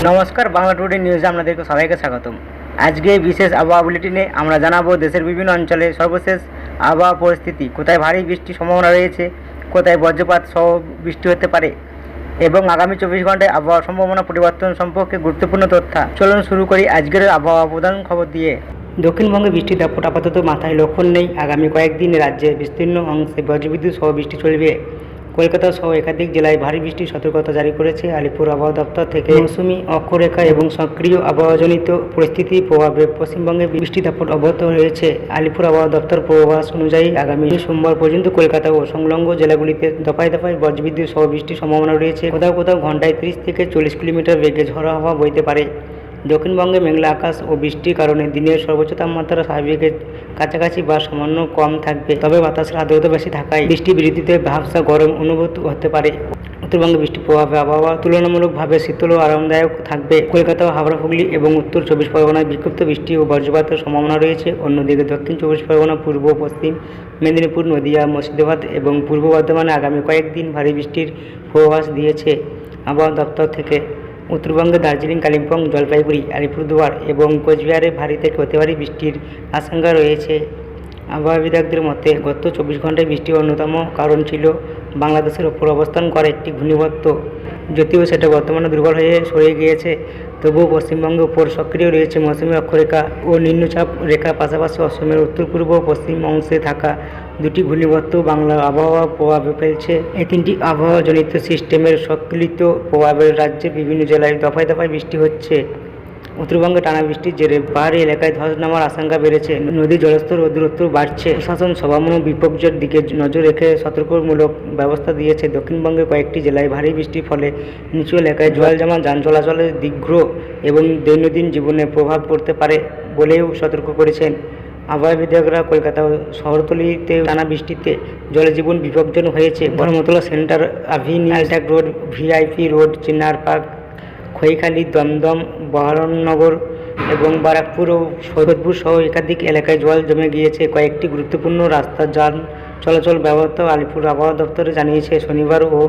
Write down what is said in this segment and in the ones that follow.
নমস্কার, বাংলা টুডে নিউজে আপনাদেরকে সবাইকে স্বাগতম। আজকে বিশেষ আবহাওয়া বুলেটিনে আমরা জানাবো দেশের বিভিন্ন অঞ্চলে সর্বশেষ আবহাওয়া পরিস্থিতি, কোথায় ভারী বৃষ্টির সম্ভাবনা রয়েছে, কোথায় বজ্রপাত সহ বৃষ্টি হতে পারে এবং আগামী 24 ঘন্টায় আবহাওয়া সম্ভাবনা পরিবর্তন সম্পর্কে গুরুত্বপূর্ণ তথ্য। চলুন শুরু করি আজকের আবহাওয়া প্রধান খবর দিয়ে। দক্ষিণবঙ্গে বৃষ্টির দাপট আপাতত মাথায় লক্ষণ নেই। আগামী কয়েকদিন রাজ্যে বিস্তীর্ণ অংশে বজ্রবিদ্যুৎ সহ বৃষ্টি চলবে। কলকাতা সহ একাধিক জেলায় ভারী বৃষ্টির সতর্কতা জারি করেছে আলিপুর আবহাওয়া দপ্তর থেকে। মৌসুমি অক্ষরেখা এবং সক্রিয় আবহাওয়াজনিত পরিস্থিতির প্রভাবে পশ্চিমবঙ্গে বৃষ্টির দাপট অব্যাহত রয়েছে। আলিপুর আবহাওয়া দপ্তর পূর্বাভাস অনুযায়ী আগামী সোমবার পর্যন্ত কলকাতা ও সংলগ্ন জেলাগুলিতে দফায় দফায় বজ্রবিদ্যুৎ সহ বৃষ্টির সম্ভাবনা রয়েছে। কোথাও কোথাও ঘন্টায় 30 থেকে 40 কিলোমিটার বেগে ঝড়ো হাওয়া বইতে পারে। দক্ষিণবঙ্গে মেঘলা আকাশ ও বৃষ্টির কারণে দিনের সর্বোচ্চ তাপমাত্রা স্বাভাবিকের কাছাকাছি বা সামান্য কম থাকবে, তবে বাতাসের আর্দ্রতা বেশি থাকায় বৃষ্টি বিরতিতে ভ্যাপসা গরম অনুভূত হতে পারে। উত্তরবঙ্গে বৃষ্টির প্রভাবে আবহাওয়া তুলনামূলকভাবে শীতল ও আরামদায়ক থাকবে। কলকাতা, হাওড়া, হুগলি এবং উত্তর 24 পরগনায় বিক্ষিপ্ত বৃষ্টি ও বজ্রপাতের সম্ভাবনা রয়েছে। অন্যদিকে দক্ষিণ 24 পরগনা, পূর্ব পশ্চিম মেদিনীপুর, নদিয়া, মুর্শিদাবাদ এবং পূর্ব বর্ধমানে আগামী কয়েকদিন ভারী বৃষ্টির পূর্বাভাস দিয়েছে আবহাওয়া দপ্তর থেকে। উত্তরবঙ্গে দার্জিলিং, কালিম্পং, জলপাইগুড়ি, আলিপুরদুয়ার এবং কোচবিহারে ভারী থেকে অতি ভারী বৃষ্টির আশঙ্কা রয়েছে। আবহাওয়াবিদদের মতে গত 24 ঘন্টায় বৃষ্টির অন্যতম কারণ ছিল বাংলাদেশের ওপর অবস্থান করা একটি ঘূর্ণিঝড়। যদিও সেটা বর্তমানে দুর্বল হয়ে সরে গিয়েছে, তবুও পশ্চিমবঙ্গের উপর সক্রিয় রয়েছে মৌসুমী অক্ষরেখা ও নিম্নচাপ রেখার পাশাপাশি অসমের উত্তর পূর্ব পশ্চিম অংশে থাকা দুটি ঘূর্ণিঝড় বাংলার আবহাওয়া প্রভাব ফেলছে। এই তিনটি আবহাওয়াজনিত সিস্টেমের সক্রিয় প্রভাবে রাজ্যের বিভিন্ন জেলায় দফায় দফায় বৃষ্টি হচ্ছে। উত্তরবঙ্গে টানা বৃষ্টির জেরে পাহাড়ি এলাকায় ধস নামার আশঙ্কা বেড়েছে। নদীর জলস্তর ও দূরত্ব বাড়ছে। প্রশাসন সম্ভাব্য বিপর্যয়ের দিকে নজর রেখে সতর্কমূলক ব্যবস্থা দিয়েছে। দক্ষিণবঙ্গের কয়েকটি জেলায় ভারী বৃষ্টির ফলে নিচু এলাকায় জল জমা, যান চলাচলের দীর্ঘ এবং দৈনন্দিন জীবনে প্রভাব পড়তে পারে বলেও সতর্ক করেছেন আবহাওয়াবিদরা। কলকাতা ও শহরতলিতে টানা বৃষ্টিতে জনজীবন বিপজ্জনক হয়েছে। ধর্মতলা সেন্টার অ্যাভিনিউ, আলট্যাক road, VIP road, Chinar park, Kaikhali, Dum Dum, বহরমনগর এবং বারাকপুর ও সৈয়দপুর সহ একাধিক এলাকায় জল জমে গিয়েছে। কয়েকটি গুরুত্বপূর্ণ রাস্তার যান চলাচল ব্যাহত। আলিপুর আবহাওয়া দপ্তরে জানিয়েছে, শনিবার ও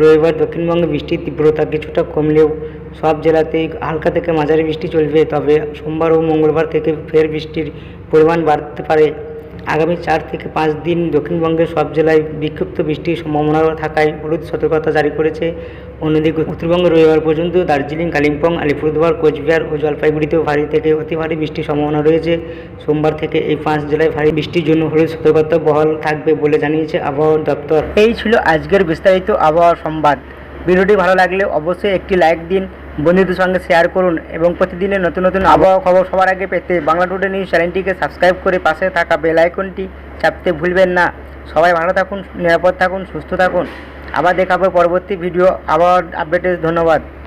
রবিবার দক্ষিণবঙ্গে বৃষ্টির তীব্রতা কিছুটা কমলেও সব জেলাতেই হালকা থেকে মাঝারি বৃষ্টি চলবে। তবে সোমবার ও মঙ্গলবার থেকে ফের বৃষ্টির পরিমাণ বাড়তে পারে। আগামী 4 থেকে 5 দিন দক্ষিণবঙ্গের সব জেলায় বিক্ষিপ্ত বৃষ্টির সম্ভাবনা থাকায় হলুদ সতর্কতা জারি করেছে। অন্যদিকে উত্তরবঙ্গে রবিবার পর্যন্ত দার্জিলিং, কালিম্পং, আলিপুরদুয়ার, কোচবিহার ও জলপাইগুড়িতেও ভারী থেকে অতি ভারী বৃষ্টির সম্ভাবনা রয়েছে। সোমবার থেকে এই 5 জেলায় ভারী বৃষ্টির জন্য হলুদ সতর্কতা বহাল থাকবে বলে জানিয়েছে আবহাওয়া দপ্তর। এই ছিল আজকের বিস্তারিত আবহাওয়া সংবাদ। ভিডিওটি ভালো লাগলে অবশ্যই একটি লাইক দিন, বন্ধুদের সঙ্গে শেয়ার করুন এবং প্রতিদিনের নতুন নতুন আবহাওয়া খবর সবার আগে পেতে বাংলা টুডে নিউজ চ্যানেলটিকে সাবস্ক্রাইব করে পাশে থাকা বেল আইকনটি চাপতে ভুলবেন না। সবাই ভালো থাকুন, নিরাপদ থাকুন, সুস্থ থাকুন। আবার দেখা হবে পরবর্তী ভিডিও আবহাওয়ার আপডেটে। ধন্যবাদ।